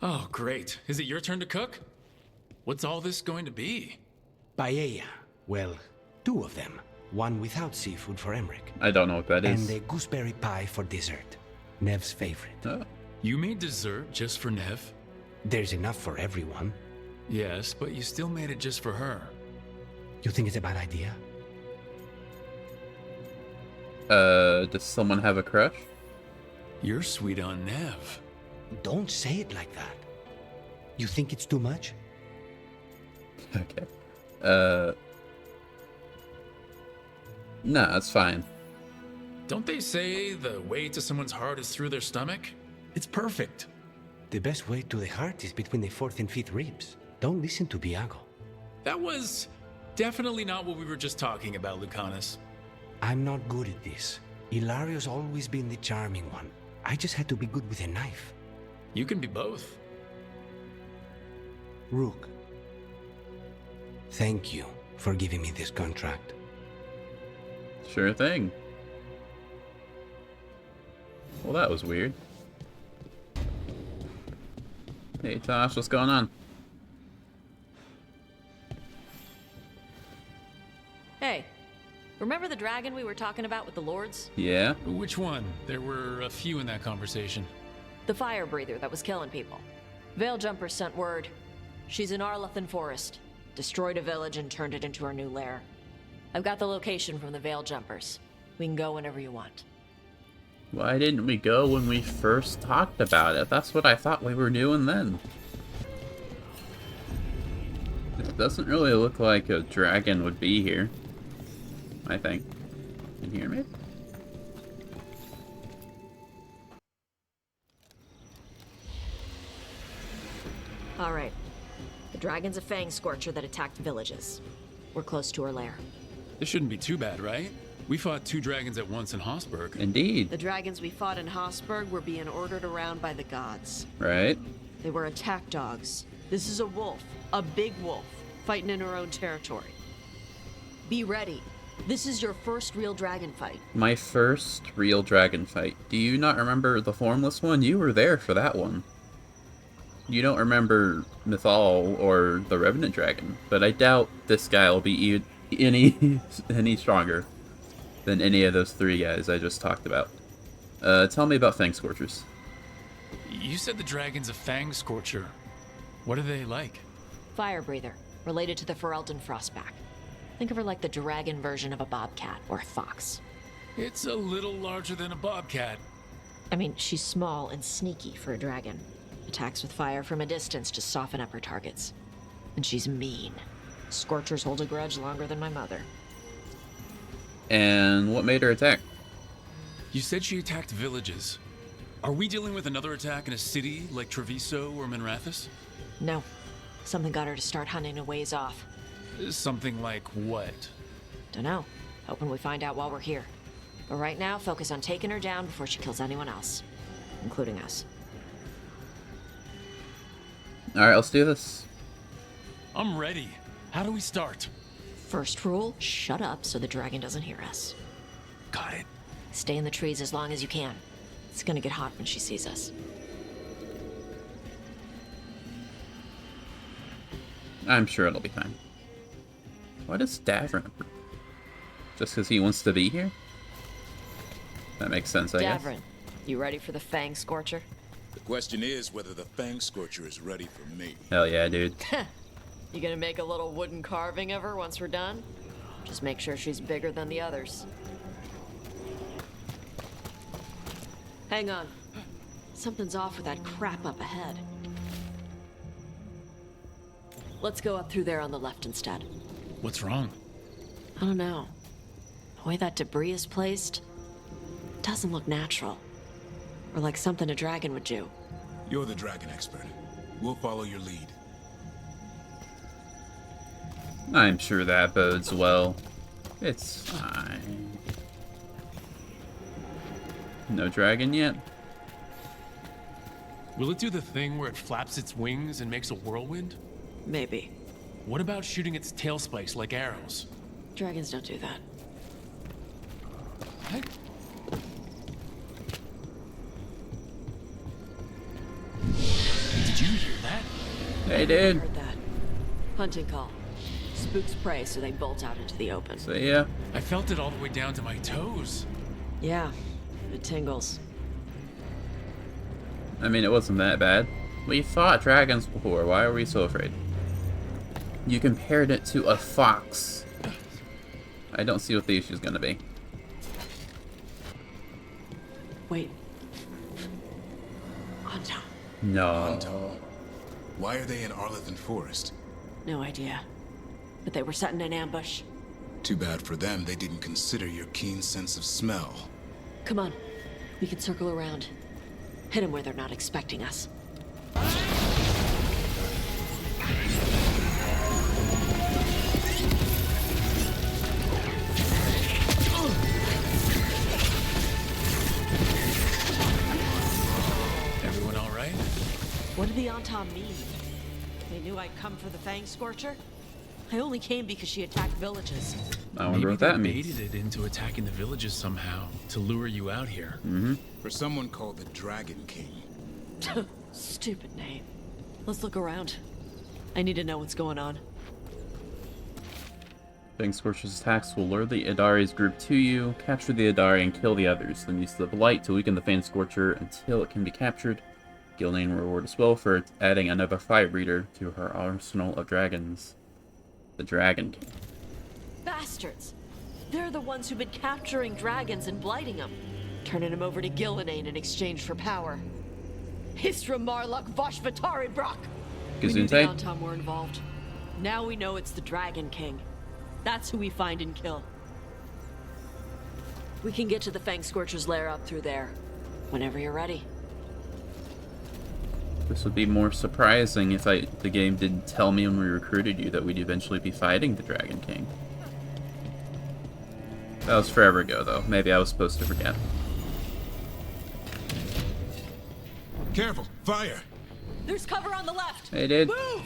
Oh, great. Is it your turn to cook? What's all this going to be? Paella. Well, two of them. One without seafood for Emmerich. I don't know what that is. And a gooseberry pie for dessert. Nev's favorite. Oh. You made dessert just for Nev? There's enough for everyone. Yes, but you still made it just for her. You think it's a bad idea? Does someone have a crush? You're sweet on Nev. Don't say it like that. You think it's too much? Okay. No, it's fine. Don't they say the way to someone's heart is through their stomach? It's perfect. The best way to the heart is between the fourth and fifth ribs. Don't listen to Biago. That was definitely not what we were just talking about, Lucanus. I'm not good at this. Hilario's always been the charming one. I just had to be good with a knife. You can be both. Rook, thank you for giving me this contract. Sure thing. Well, that was weird. Hey, Tosh, what's going on? Hey, remember the dragon we were talking about with the lords? Yeah? Which one? There were a few in that conversation. The fire breather that was killing people. Veiljumpers sent word. She's in Arlethan Forest. Destroyed a village and turned it into her new lair. I've got the location from the Veiljumpers. We can go whenever you want. Why didn't we go when we first talked about it? That's what I thought we were doing then. It doesn't really look like a dragon would be here. I think. In here, maybe? Alright. The dragon's a fang scorcher that attacked villages. We're close to her lair. This shouldn't be too bad, right? We fought two dragons at once in Hossberg. Indeed. The dragons we fought in Hossberg were being ordered around by the gods. Right? They were attack dogs. This is a wolf, a big wolf, fighting in her own territory. Be ready. This is your first real dragon fight. My first real dragon fight. Do you not remember the formless one? You were there for that one. You don't remember Mythal or the Revenant Dragon, but I doubt this guy will be any stronger than any of those three guys I just talked about. Tell me about Fang Scorchers. You said the dragon's a fang scorcher. What are they like? Fire breather, related to the Ferelden Frostback. Think of her like the dragon version of a bobcat or a fox. It's a little larger than a bobcat. I mean, she's small and sneaky for a dragon. Attacks with fire from a distance to soften up her targets. And she's mean. Scorchers hold a grudge longer than my mother. And what made her attack? You said she attacked villages. Are we dealing with another attack in a city like Treviso or Minrathous? No. Something got her to start hunting a ways off. Something like what? Dunno. Hoping we find out while we're here. But right now, focus on taking her down before she kills anyone else. Including us. Alright, let's do this. I'm ready. How do we start? First rule, shut up so the dragon doesn't hear us. Got it. Stay in the trees as long as you can. It's gonna get hot when she sees us. I'm sure it'll be fine. Why does Davrin? Just because he wants to be here? That makes sense, I guess. Davrin, you ready for the Fang Scorcher? The question is whether the Fang Scorcher is ready for me. Hell yeah, dude. You gonna make a little wooden carving of her once we're done? Just make sure she's bigger than the others. Hang on. Something's off with that crap up ahead. Let's go up through there on the left instead. What's wrong? I don't know. The way that debris is placed doesn't look natural. Or like something a dragon would do. You're the dragon expert. We'll follow your lead. I'm sure that bodes well. It's fine. No dragon yet? Will it do the thing where it flaps its wings and makes a whirlwind? Maybe. What about shooting its tail spikes like arrows? Dragons don't do that. What? Did you hear that? They did. Heard that. Hunting call. Spooks prey, so they bolt out into the open. So yeah. I felt it all the way down to my toes. Yeah, it tingles. I mean, it wasn't that bad. We fought dragons before. Why are we so afraid? You compared it to a fox. I don't see what the issue is going to be. Wait. Anton. No. Antal. Why are they in Arlothan Forest? No idea. But they were set in an ambush. Too bad for them they didn't consider your keen sense of smell. Come on. We can circle around. Hit them where they're not expecting us. Everyone all right? What did the Antam mean? They knew I'd come for the Fang Scorcher? I only came because she attacked villages. I wonder Maybe what that they means. baited it into attacking the villages somehow to lure you out here. For someone called the Dragon King. Stupid name. Let's look around. I need to know what's going on. Fang Scorcher's attacks will lure the Idari's group to you, capture the Idari, and kill the others. Then use the Blight to weaken the Fang Scorcher until it can be captured. Gillian reward as well for adding another fire breeder to her arsenal of dragons. The Dragon King. Bastards! They're the ones who've been capturing dragons and blighting them. Turning them over to Gillian in exchange for power. Hisra Marluk Voshvatari Brock! We knew the Gesundheit? Antam were involved. Now we know it's the Dragon King. That's who we find and kill. We can get to the Fang Scorcher's lair up through there. Whenever you're ready. This would be more surprising if the game didn't tell me when we recruited you that we'd eventually be fighting the Dragon King. That was forever ago, though. Maybe I was supposed to forget. Careful! Fire! There's cover on the left! Hey, dude. Move!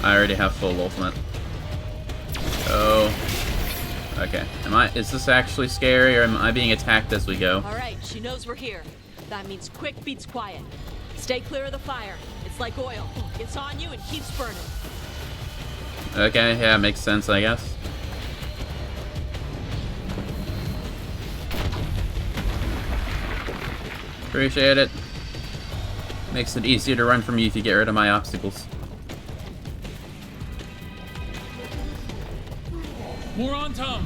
I already have full ultimate. Oh. Okay. Is this actually scary, or am I being attacked as we go? Alright, she knows we're here. That means quick beats quiet. Stay clear of the fire. It's like oil. It's on you and keeps burning. Okay, yeah, makes sense, I guess. Appreciate it. Makes it easier to run from you if you get rid of my obstacles. More on Tom!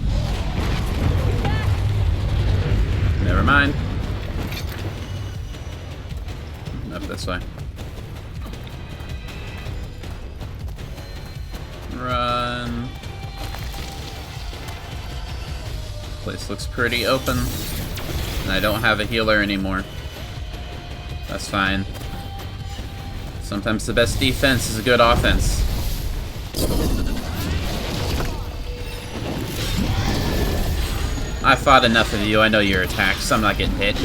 Never mind. Up this way. Run. Place looks pretty open. And I don't have a healer anymore. That's fine. Sometimes the best defense is a good offense. I fought enough of you. I know your attacks. I'm not getting hit.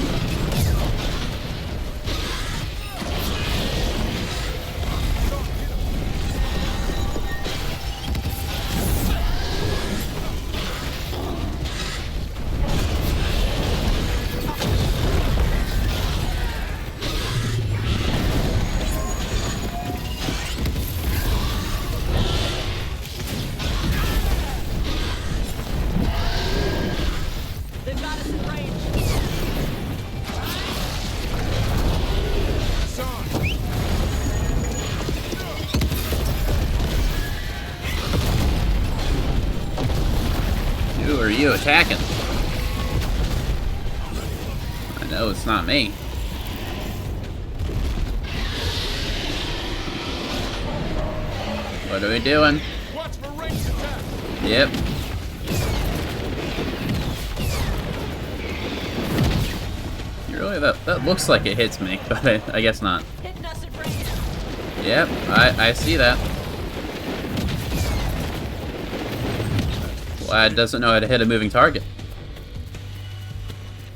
They've got us in range. Who are you attacking? I know it's not me. What are we doing? Watch for ranged attack! Yep. Really, that looks like it hits me, but I guess not. Hitting us in range. Yep, I see that. Lad doesn't know how to hit a moving target.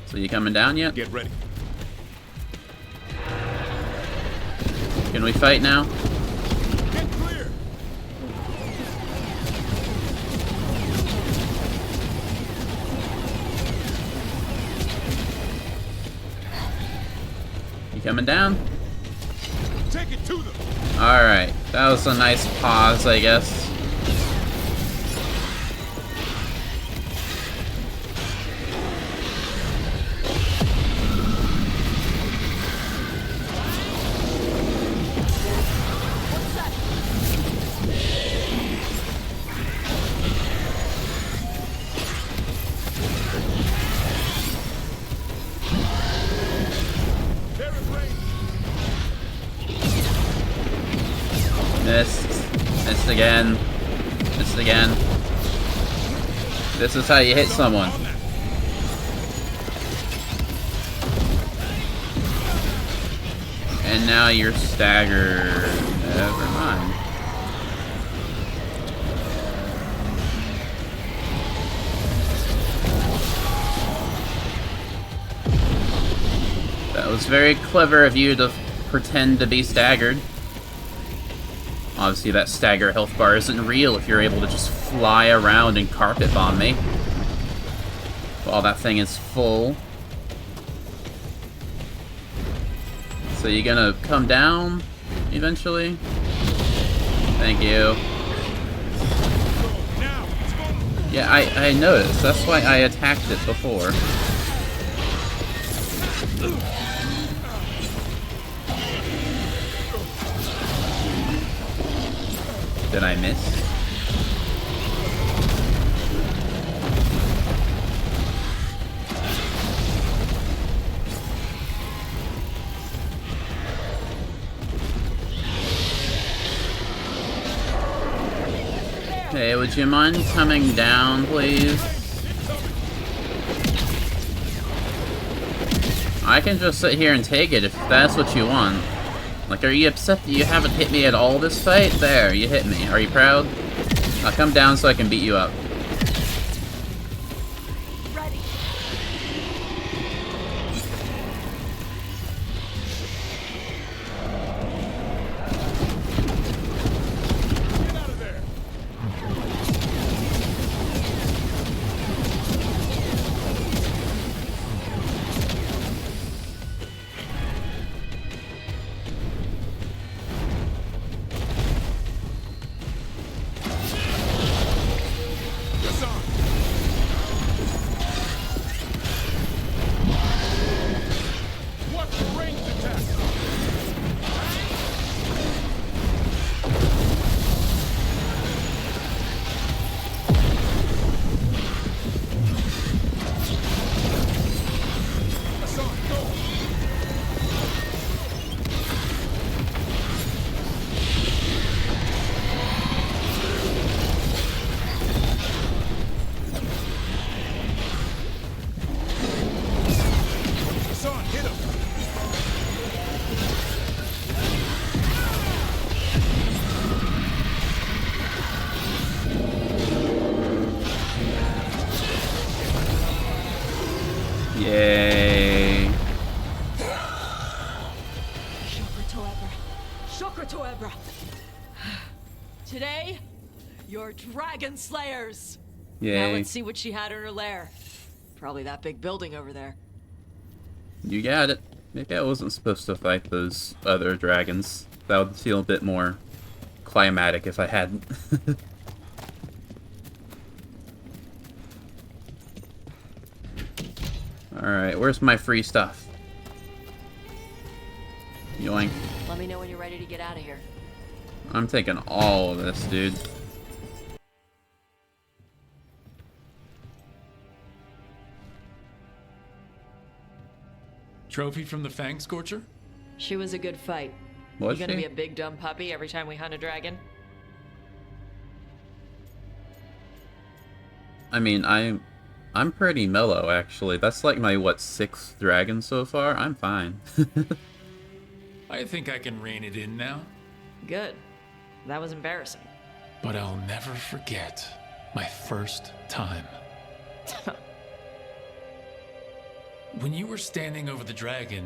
So you coming down yet? Get ready. Can we fight now? Get clear! coming down? Take it to them. Alright, that was a nice pause, I guess. Missed again. Missed again. This is how you hit someone. And now you're staggered. Never mind. That was very clever of you to pretend to be staggered. Obviously, that stagger health bar isn't real if you're able to just fly around and carpet bomb me while that thing is full. So you gonna come down eventually? Thank you. Yeah, I noticed. That's why I attacked it before. Did I miss? Hey, would you mind coming down, please? I can just sit here and take it if that's what you want. Like, are you upset that you haven't hit me at all this fight? There, you hit me. Are you proud? I'll come down so I can beat you up. Ready. Get out of there. Yay. Shokratoebra. Today, you're Dragon Slayers. Yay. Now let's see what she had in her lair. Probably that big building over there. You got it. Maybe I wasn't supposed to fight those other dragons. That would feel a bit more climatic if I hadn't. Alright, where's my free stuff? Yoink. Let me know when you're ready to get out of here. I'm taking all of this, dude. Trophy from the Fang Scorcher? She was a good fight. Was You gonna she? be a big dumb puppy every time we hunt a dragon? I mean, I'm pretty mellow, actually. That's like my, what, 6th dragon so far? I'm fine. I think I can rein it in now, Good. That was embarrassing. but I'll never forget my first time. When you were standing over the dragon,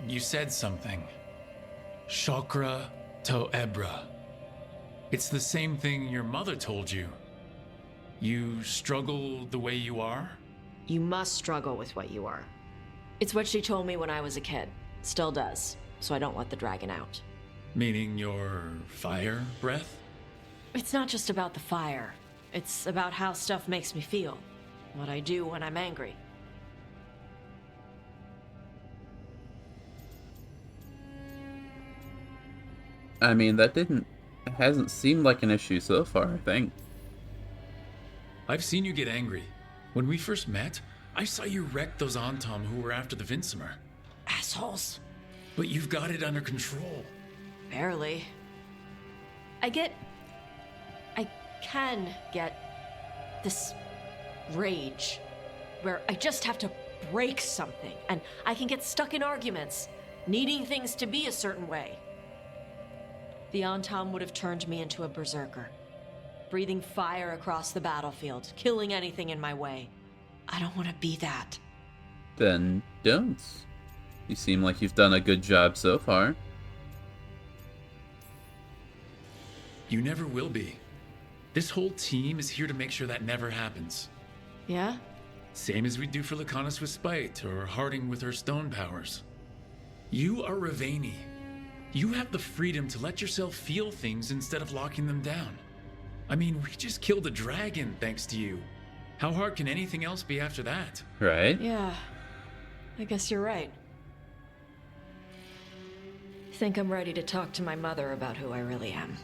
you said something. Chakra to Ebra. It's the same thing your mother told you. You struggle the way you are? You must struggle with what you are. It's what she told me when I was a kid. Still does. so I don't let the dragon out. Meaning your fire breath? It's not just about the fire. It's about how stuff makes me feel. What I do when I'm angry. I mean, it hasn't seemed like an issue so far, I think. I've seen you get angry. When we first met, I saw you wreck those Antom who were after the Vinsimer. Assholes. But you've got it under control. Barely. I can get this rage where I just have to break something, and I can get stuck in arguments, needing things to be a certain way. The Antom would have turned me into a berserker, breathing fire across the battlefield, killing anything in my way. I don't want to be that. Then don't. You seem like you've done a good job so far. You never will be. This whole team is here to make sure that never happens. Yeah? Same as we do for Lacanus with Spite, or Harding with her stone powers. You are Ravani. You have the freedom to let yourself feel things instead of locking them down. I mean, we just killed a dragon thanks to you. How hard can anything else be after that? Right? Yeah. I guess you're right. Think I'm ready to talk to my mother about who I really am.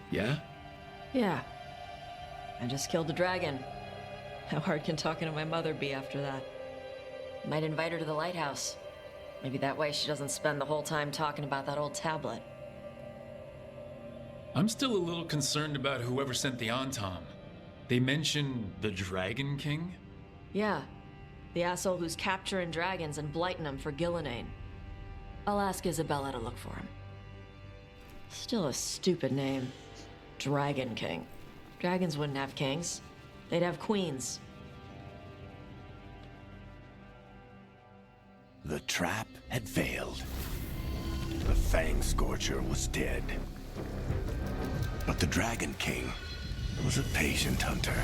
Yeah? Yeah. I just killed a dragon. How hard can talking to my mother be after that? Might invite her to the lighthouse. Maybe that way she doesn't spend the whole time talking about that old tablet. I'm still a little concerned about whoever sent the Antom. They mention the Dragon King? Yeah. The asshole who's capturing dragons and blighting them for Gillinane. I'll ask Isabella to look for him. Still a stupid name. Dragon King. Dragons wouldn't have kings. They'd have queens. The trap had failed. The Fang Scorcher was dead. But the Dragon King was a patient hunter.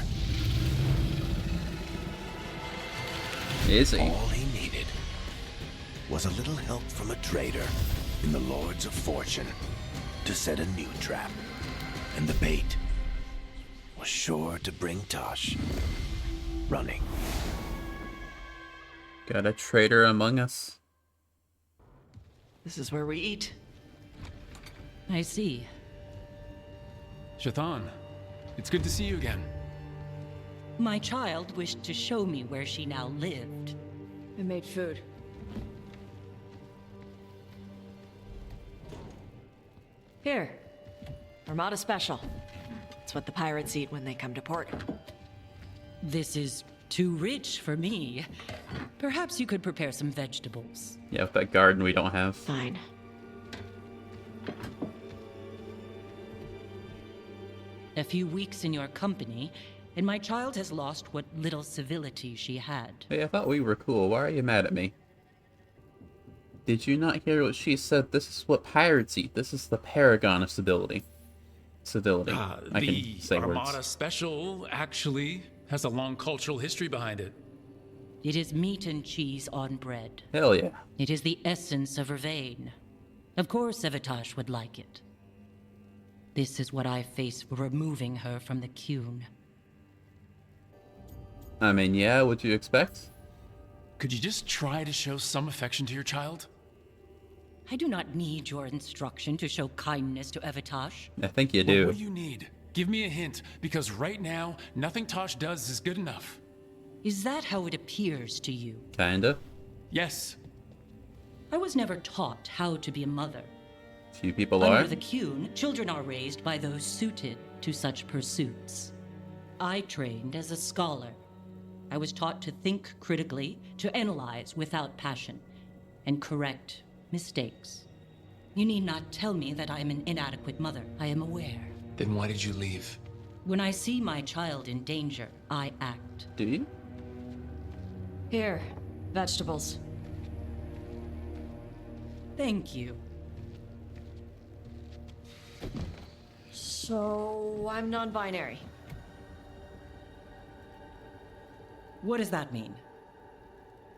Is he? All he needed was a little help from a trader in the Lords of Fortune to set a new trap. And the bait was sure to bring Tosh running. Got a traitor among us. This is where we eat. I see. Shathan, it's good to see you again. My child wished to show me where she now lived. I made food. Here. Armada Special. It's what the pirates eat when they come to port. This is too rich for me. Perhaps you could prepare some vegetables. Yeah, with that garden we don't have. Fine. A few weeks in your company, and my child has lost what little civility she had. Hey, I thought we were cool. Why are you mad at me? Did you not hear what she said? This is what pirates eat. This is the paragon of civility. Civility. I The can say Armada words. Special actually has a long cultural history behind it. It is meat and cheese on bread. Hell yeah. It is the essence of Vervain. Of course Evitash would like it. This is what I face for removing her from the Qun. I mean, yeah, what'd you expect? Could you just try to show some affection to your child? I do not need your instruction to show kindness to Evitash. I think you Well, do. what do you need? Give me a hint, because right now, nothing Tosh does is good enough. Is that how it appears to you? Kinda. Yes. I was never taught how to be a mother. Few people are. Under the Qun, children are raised by those suited to such pursuits. I trained as a scholar. I was taught to think critically, to analyze without passion, and correct mistakes. You need not tell me that I am an inadequate mother. I am aware. Then why did you leave? When I see my child in danger, I act. Do you? Here. Vegetables. Thank you. So, I'm non-binary. What does that mean?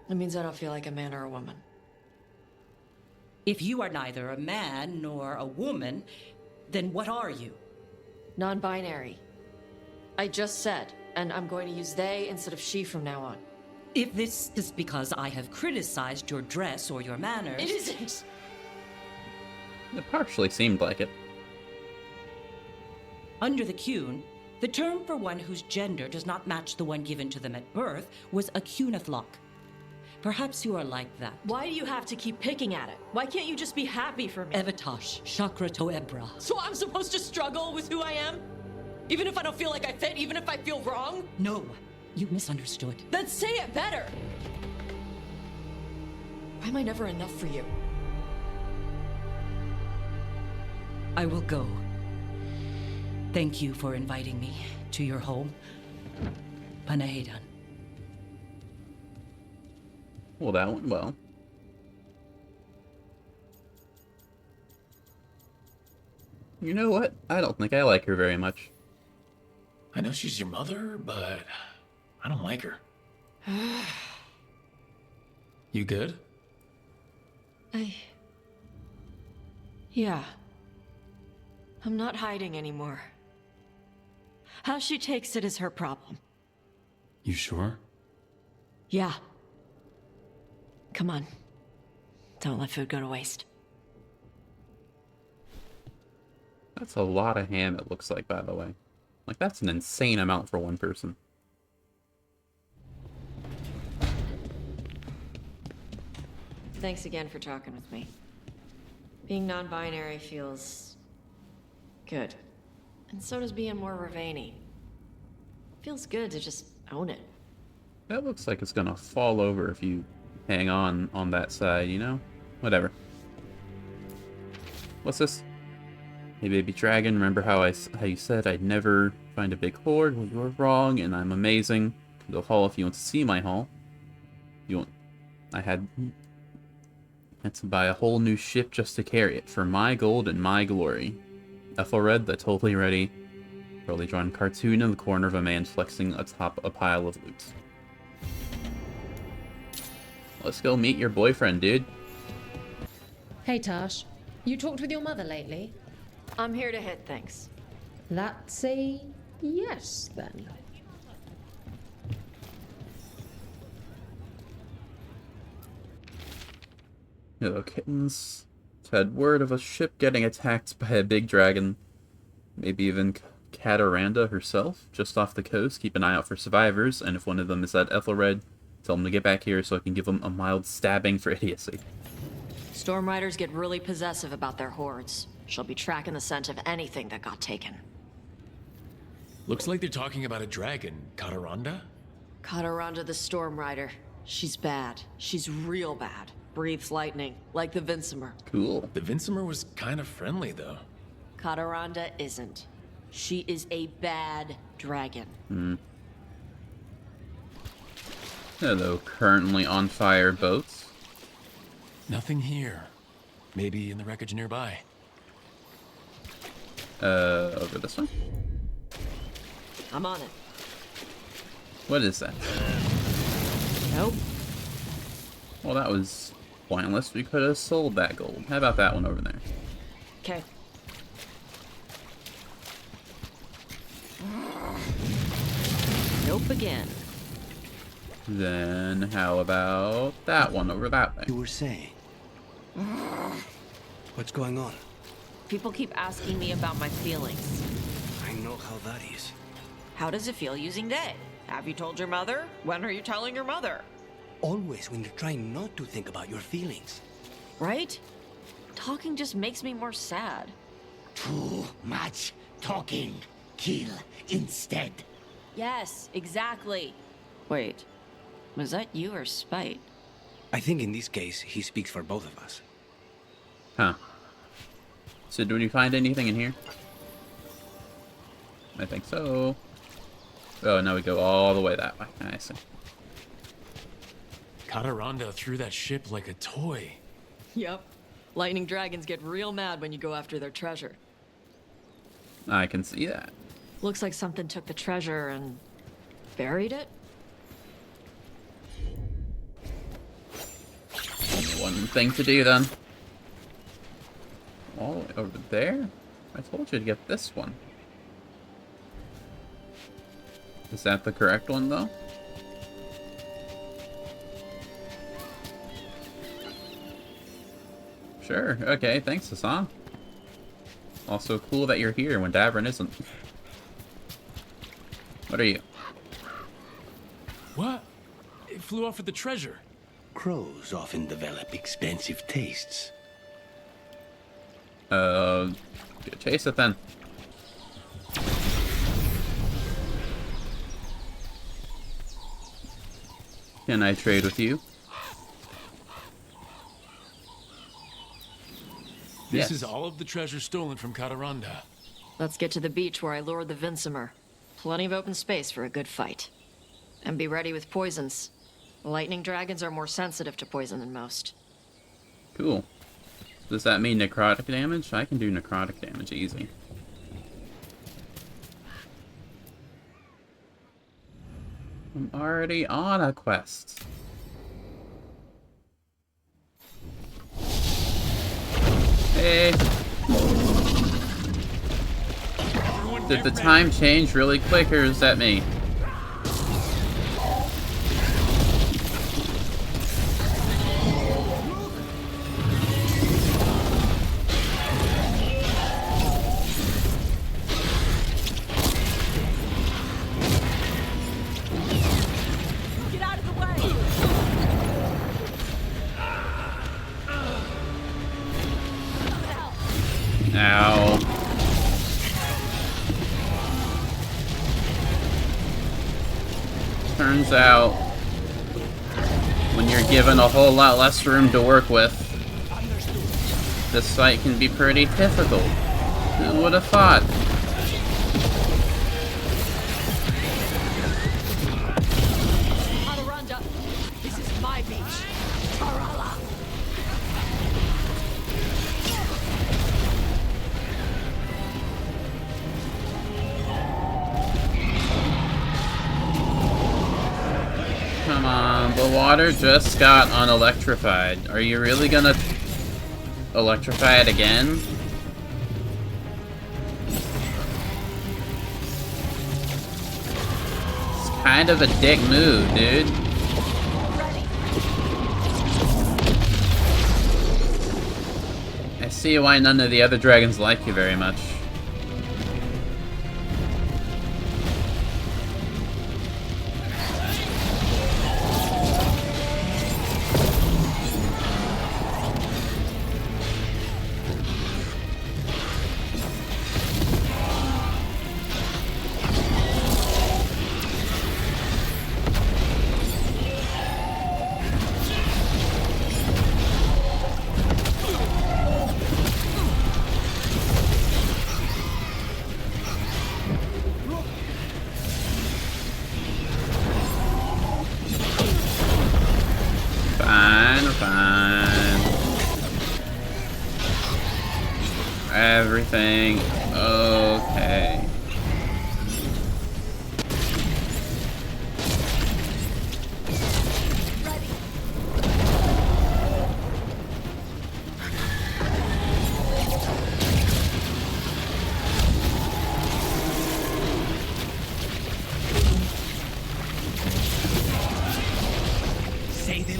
It means I don't feel like a man or a woman. If you are neither a man nor a woman, then what are you? Non-binary. I just said, and I'm going to use they instead of she from now on. If this is because I have criticized your dress or your manners... It isn't! It partially seemed like it. Under the Cune, the term for one whose gender does not match the one given to them at birth was a cuniflock. Perhaps you are like that. Why do you have to keep picking at it? Why can't you just be happy for me? Evatosh, Chakra to Ebra. So I'm supposed to struggle with who I am? Even if I don't feel like I fit, even if I feel wrong? No, you misunderstood. Then say it better! Why am I never enough for you? I will go. Thank you for inviting me to your home. Panahedan. Well, that went well. You know what? I don't think I like her very much. I know she's your mother, but I don't like her. You good? Yeah. I'm not hiding anymore. How she takes it is her problem. You sure? Yeah. Come on. Don't let food go to waste. That's a lot of ham, it looks like, by the way. Like, that's an insane amount for one person. Thanks again for talking with me. Being non-binary feels... good. And so does being more Ravani. Feels good to just own it. That looks like it's gonna fall over if you hang on that side, you know? Whatever. What's this? Hey baby dragon, remember how you said I'd never find a big hoard? Well, you were wrong, and I'm amazing. The haul if you want to see my haul. You want... I had to buy a whole new ship just to carry it, for my gold and my glory. Ethelred, the totally ready, poorly drawn cartoon in the corner of a man flexing atop a pile of loot. Let's go meet your boyfriend, dude. Hey Tash, you talked with your mother lately? I'm here to hit things. That's a yes, then. Hello, kittens. Had word of a ship getting attacked by a big dragon. Maybe even Cataranda herself, just off the coast. Keep an eye out for survivors, and if one of them is at Ethelred, tell them to get back here so I can give them a mild stabbing for idiocy. Storm Riders get really possessive about their hordes. She'll be tracking the scent of anything that got taken. Looks like they're talking about a dragon. Cataranda? Cataranda the Storm Rider. She's bad. She's real bad. Breathes lightning, like the Vincimer. Cool. The Vincimer was kind of friendly, though. Cataranda isn't. She is a bad dragon. Hello, currently on fire boats. Nothing here. Maybe in the wreckage nearby. Over this way? I'm on it. What is that? Nope. Well, that was pointless. We could have sold that gold. How about that one over there? Okay. Nope again. Then how about that one over that way? You were saying. What's going on? People keep asking me about my feelings. I know how that is. How does it feel using they? Have you told your mother? When are you telling your mother? Always when you're trying not to think about your feelings. Right? Talking just makes me more sad. Too much talking. Kill instead. Yes, exactly. Wait, was that you or Spite? I think in this case, he speaks for both of us. Huh. So did you find anything in here? I think so. Oh, now we go all the way that way. I see. Cataranda threw that ship like a toy. Yep. Lightning dragons get real mad when you go after their treasure. I can see that. Looks like something took the treasure and buried it? Only one thing to do then. all the way over there? I told you to get this one. Is that the correct one, though? Sure, okay, thanks, Hassan. Also cool that you're here when Davern isn't. What are you? What? It flew off with the treasure. Crows often develop expensive tastes. Go chase it then. Can I trade with you? This Yes. is all of the treasure stolen from Cataranda. Let's get to the beach where I lured the Vinsimer. Plenty of open space for a good fight. And be ready with poisons. Lightning dragons are more sensitive to poison than most. Cool. Does that mean necrotic damage? I can do necrotic damage easy. I'm already on a quest. Hey. Did the time change really quick, or is that me? Get out of the way! Ow. Turns out, when you're given a whole lot less room to work with, this fight can be pretty difficult. Who would have thought? Cataranda, this is my beach. Tarala! Come on, the water just got unelectrified. Are you really gonna electrify it again? It's kind of a dick move, dude. I see why none of the other dragons like you very much. Fine. Everything okay. Say them.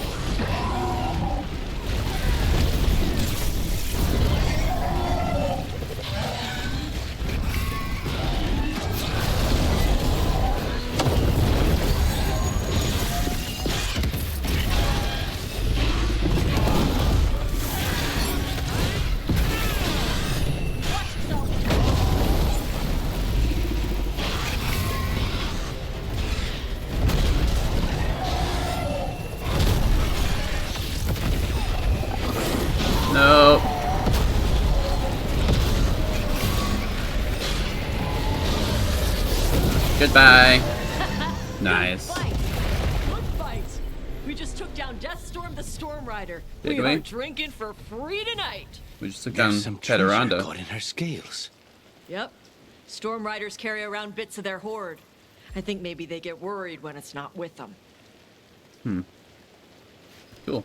No. Goodbye. Nice. Good fight! We just took down Deathstorm the Storm Rider. Did We we? are drinking for free tonight. We just took down There's some treasure Cataranda. caught in her scales. Yep. Storm Riders carry around bits of their hoard. I think maybe they get worried when it's not with them. Cool.